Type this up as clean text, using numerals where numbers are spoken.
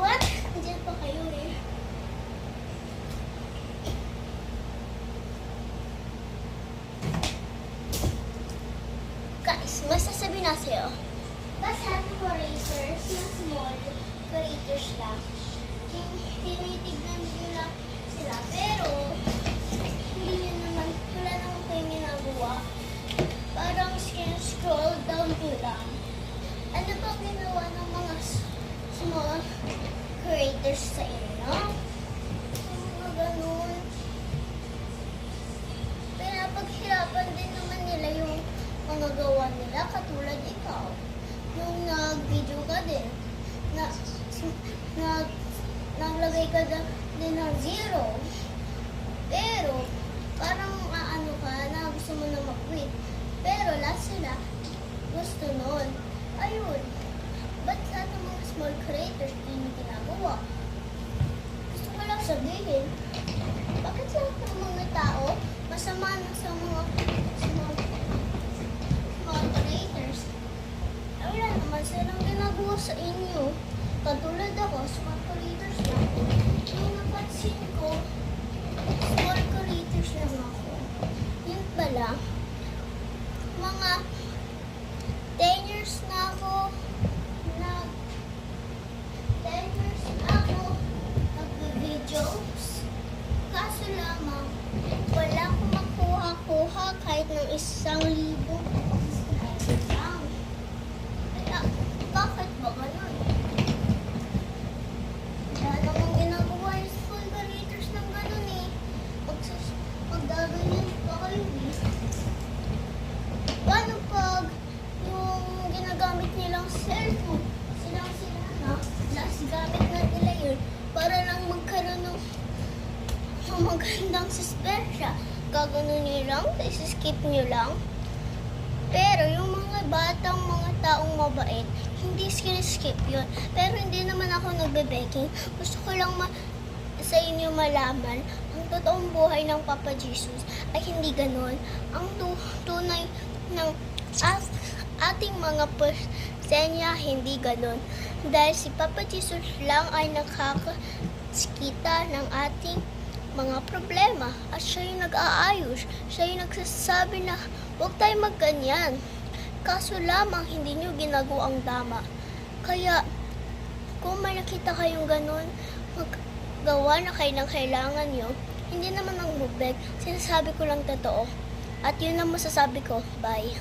What? Nandiyan pa kayo eh. Guys, may sasabihin na sa'yo. Basta racers, yung small creators lang. Tinitignan nyo lang sila. Pero, hindi nyo naman, wala naman kayong ginagawa. Parang scroll down nyo lang. Ano ba ginawa ng mga small creators sa inyo? Mga ganun. Pinapaghirapan din naman nila yung mga gawa nila, katulad ikaw. Yung nag-video ka din, naglagay ka din ng 0. Pero, parang ano ka, na gusto mo na mag-quit. Pero lahat sila gusto nun. Ayun. Ba't lahat ng mga small creators din yung ginagawa? Gusto ko lang sabihin, bakit lahat ng mga tao masama na sa mga small creators? Wala naman silang ginagawa sa inyo. Katulad ako, small creators lang. Yung napansin ko, small creators lang ako. Yun pala, mga 10 years na ako nag-videos. Kaso lamang, wala akong makuha-kuha kahit ng 1,000 subscribers lang. Kaya, bakit ba ganun? Wala namang ginagawa yung small creators ng ganun eh. Magdaganyan pa kayo eh. Paano pag yung ginagamit nilang cellphone, sila na, last gamit na nila yun, para lang magkaroon ng magandang suspensa. Gaganon nyo lang, skip nyo lang. Pero yung mga mga taong mabait, hindi skip yun. Pero hindi naman ako nagbe-begging. Gusto ko lang sa inyo malaman, ang totoong buhay ng Papa Jesus ay hindi ganon. Ang tunay ng ating mga persenya hindi ganon. Dahil si Papa Jesus lang ay nakakakita ng ating mga problema at siya yung nag-aayos. Siya yung nagsasabi na huwag tayo magganyan. Kaso lamang hindi nyo ginagawa ang tama. Kaya kung may nakita kayong ganon, maggawa na kayo ng kailangan nyo. Hindi naman ang mubeg. Sinasabi ko lang totoo. At yun ang masasabi ko. Bye.